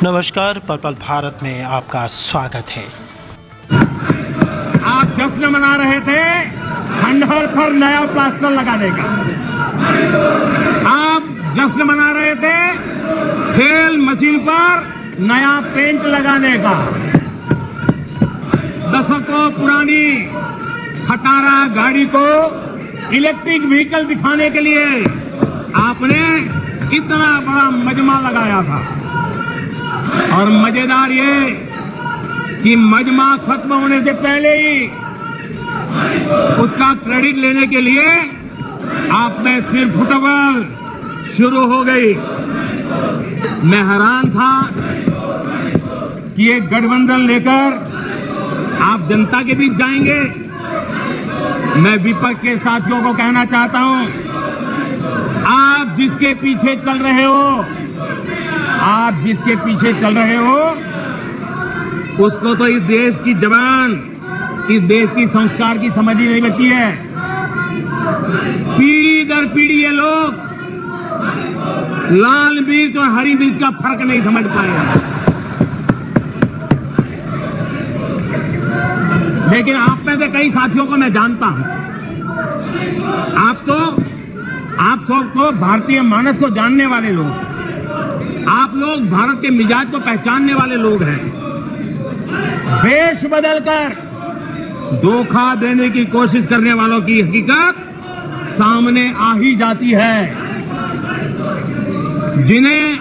नमस्कार, पर्पल भारत में आपका स्वागत है। आप जश्न मना रहे थे खंडहर पर नया प्लास्टर लगाने का। आप जश्न मना रहे थे खेल मशीन पर नया पेंट लगाने का। दशकों पुरानी खटारा गाड़ी को इलेक्ट्रिक व्हीकल दिखाने के लिए आपने इतना बड़ा मजमा लगाया था। और मजेदार ये कि मजमा खत्म होने से पहले ही उसका क्रेडिट लेने के लिए आप में सिर फुटबॉल शुरू हो गई। मैं हैरान था कि ये गठबंधन लेकर आप जनता के बीच जाएंगे। मैं विपक्ष के साथियों को कहना चाहता हूं, आप जिसके पीछे चल रहे हो, उसको तो इस देश की जबान, इस देश की संस्कार की समझ ही नहीं बची है। पीढ़ी दर पीढ़ी ये लोग लाल मिर्च और हरी मिर्च का फर्क नहीं समझ पाए। लेकिन आप में से कई साथियों को मैं जानता हूं। आप सब तो भारतीय मानस को जानने वाले लोग, आप लोग भारत के मिजाज को पहचानने वाले लोग हैं। वेश बदलकर धोखा देने की कोशिश करने वालों की हकीकत सामने आ ही जाती है। जिन्हें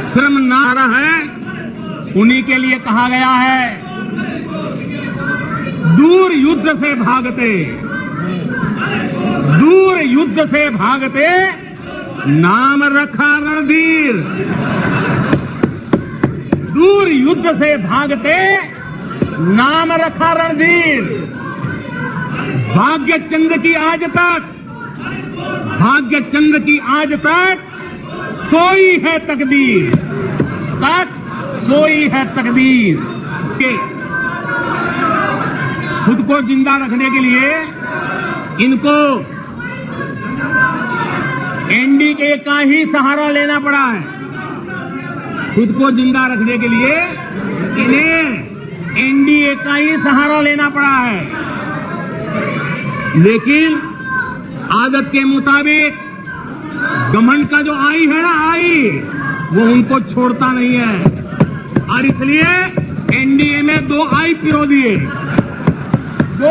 श्रम नारा है, उन्हीं के लिए कहा गया है, दूर युद्ध से भागते नाम रखा रणधीर। दूर युद्ध से भागते नाम रखा रणधीर। भाग्य चंद की आज तक सोई है तकदीर के खुद को जिंदा रखने के लिए इनको एनडीए का ही सहारा लेना पड़ा है। खुद को जिंदा रखने के लिए इन्हें एनडीए का ही सहारा लेना पड़ा है। लेकिन आदत के मुताबिक घमंड का जो आई है ना, वो उनको छोड़ता नहीं है। और इसलिए एनडीए में दो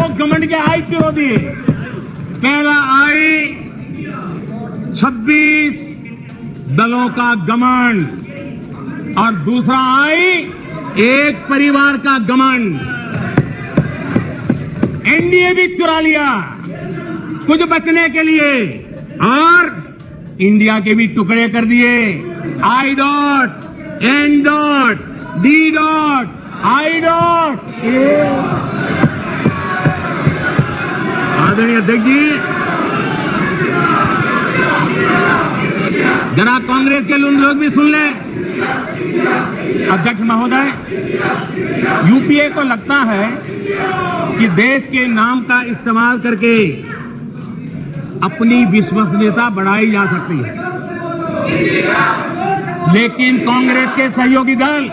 घमंड के आई पिरो दिए। पहला आई 26 दलों का घमंड और दूसरा आई एक परिवार का घमंड। एनडीए भी चुरा लिया कुछ बचने के लिए और इंडिया के भी टुकड़े कर दिए। I. N. D. I. आदरणीय अध्यक्ष जी, जरा कांग्रेस के लोग भी सुन लें। अध्यक्ष महोदय, यूपीए को लगता है कि देश के नाम का इस्तेमाल करके अपनी विश्वसनीयता बढ़ाई जा सकती है। लेकिन कांग्रेस के सहयोगी दल,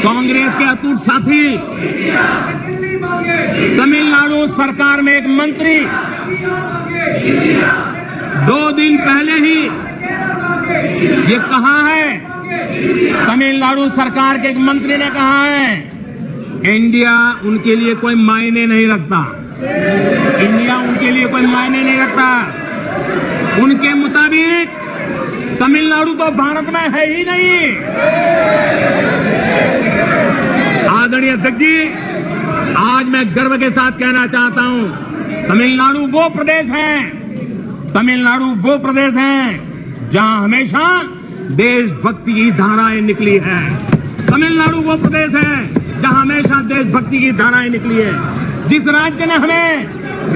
कांग्रेस के अटूट साथी, तमिलनाडु सरकार में एक मंत्री 2 दिन पहले ही ये कहा है, तमिलनाडु सरकार के एक मंत्री ने कहा है, इंडिया उनके लिए कोई मायने नहीं रखता। उनके मुताबिक तमिलनाडु तो भारत में है ही नहीं। आदरणीय अध्यक्ष जी, आज मैं गर्व के साथ कहना चाहता हूं, तमिलनाडु वो प्रदेश है जहां हमेशा देशभक्ति की धाराएं निकली है। तमिलनाडु वो प्रदेश है जहां हमेशा देशभक्ति की धाराएं निकली है। जिस राज्य ने हमें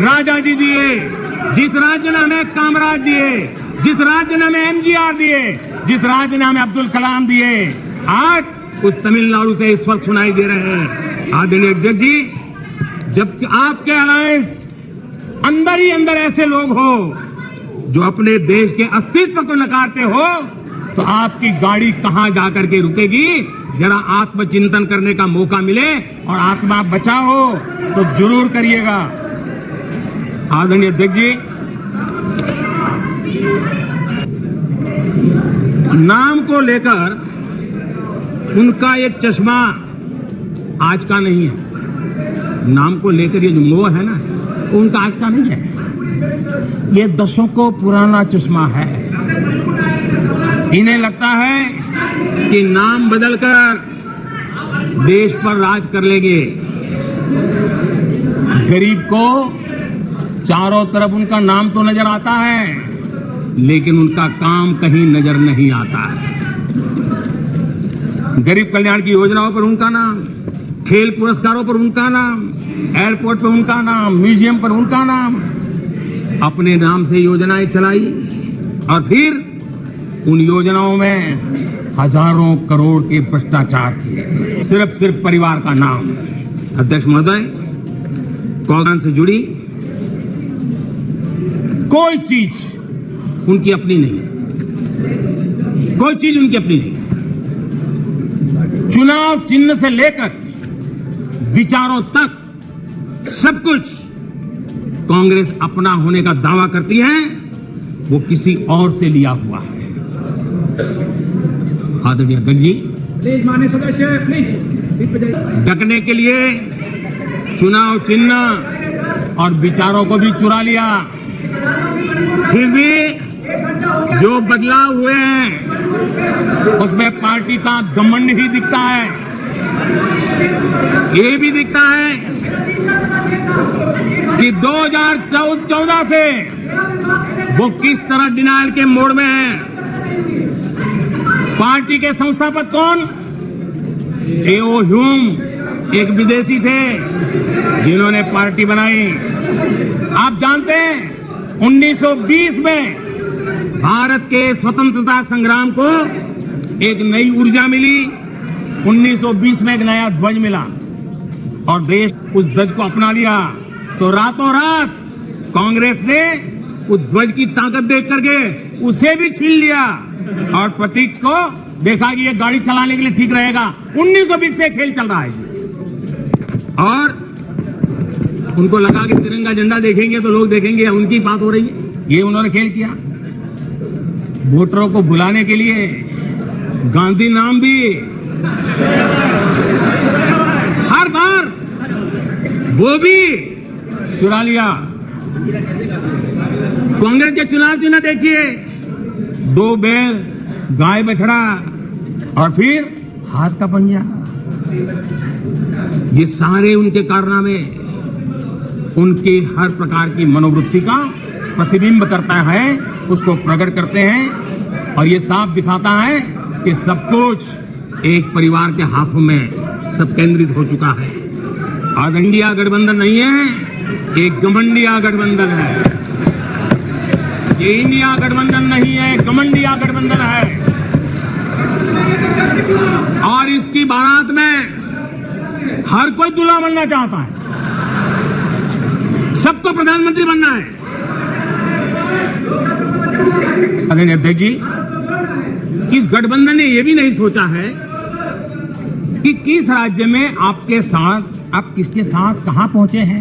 राजा जी दिए, जिस राज्य ने हमें कामराज दिए, जिस राज्य ने हमें एमजीआर दिए, जिस राज्य ने हमें अब्दुल कलाम दिए, आज उस तमिलनाडु से इस वक्त सुनाई दे रहे हैं। आदरणीय अध्यक्ष जी, जब आपके अलायंस अंदर ही अंदर ऐसे लोग हो जो अपने देश के अस्तित्व को नकारते हो, तो आपकी गाड़ी कहां जाकर के रुकेगी? जरा आत्मचिंतन करने का मौका मिले और आत्मा बचाओ तो जरूर करिएगा। आदरणीय अध्यक्ष जी, नाम को लेकर उनका एक चश्मा आज का नहीं है। नाम को लेकर ये जो मोह है ना, वो उनका आज का नहीं है, ये दशकों पुराना चश्मा है। इन्हें लगता है कि नाम बदलकर देश पर राज कर लेंगे। गरीब को चारों तरफ उनका नाम तो नजर आता है, लेकिन उनका काम कहीं नजर नहीं आता है। गरीब कल्याण की योजनाओं पर उनका नाम, खेल पुरस्कारों पर उनका नाम, एयरपोर्ट पर उनका नाम, म्यूजियम पर उनका नाम, अपने नाम से योजनाएं चलाई और फिर उन योजनाओं में हजारों करोड़ के भ्रष्टाचार किए, सिर्फ परिवार का नाम। अध्यक्ष महोदय, कांग्रेस से जुड़ी कोई चीज उनकी अपनी नहीं है, कोई चीज उनकी अपनी नहीं है। चुनाव चिन्ह से लेकर विचारों तक सब कुछ कांग्रेस अपना होने का दावा करती है, वो किसी और से लिया हुआ है। आदरणीय अध्यक्ष जी, प्लीज माननीय सदस्य प्लीज सीट पे जाइए। ढकने के लिए चुनाव चिन्ह और विचारों को भी चुरा लिया, फिर भी जो बदलाव हुए हैं उसमें पार्टी का घमंड ही दिखता है। ये भी दिखता है कि 2014 से वो किस तरह डिनायल के मोड में है। पार्टी के संस्थापक कौन? एओ ह्यूम एक विदेशी थे जिन्होंने पार्टी बनाई। आप जानते हैं 1920 में भारत के स्वतंत्रता संग्राम को एक नई ऊर्जा मिली। 1920 में एक नया ध्वज मिला और देश उस ध्वज को अपना लिया। तो रातों रात कांग्रेस ने उस ध्वज की ताकत देख करके उसे भी छीन लिया और प्रतीक को देखा कि ये गाड़ी चलाने के लिए ठीक रहेगा। 1920 से खेल चल रहा है और उनको लगा कि तिरंगा झंडा देखेंगे तो लोग देखेंगे उनकी बात हो रही है। ये उन्होंने खेल किया। वोटरों को भुलाने के लिए गांधी नाम भी हर बार वो भी चुरा लिया। कांग्रेस के चुनाव चिन्ह देखिए, 2 बैल, गाय बछड़ा और फिर हाथ का पंजा। ये सारे उनके कारनामे उनके हर प्रकार की मनोवृत्ति का प्रतिबिंब करता है, उसको प्रकट करते हैं और ये साफ दिखाता है कि सब कुछ एक परिवार के हाथों में सब केंद्रित हो चुका है। आज इंडिया गठबंधन नहीं है, एक घमंडिया गठबंधन है। ये इंडिया गठबंधन नहीं है, घमंडिया गठबंधन है। और इसकी बारात में हर कोई दूल्हा बनना चाहता है, सबको प्रधानमंत्री बनना है। आदरणीय अध्यक्ष जी, इस गठबंधन ने यह भी नहीं सोचा है कि किस राज्य में आपके साथ, आप किसके साथ कहां पहुंचे हैं।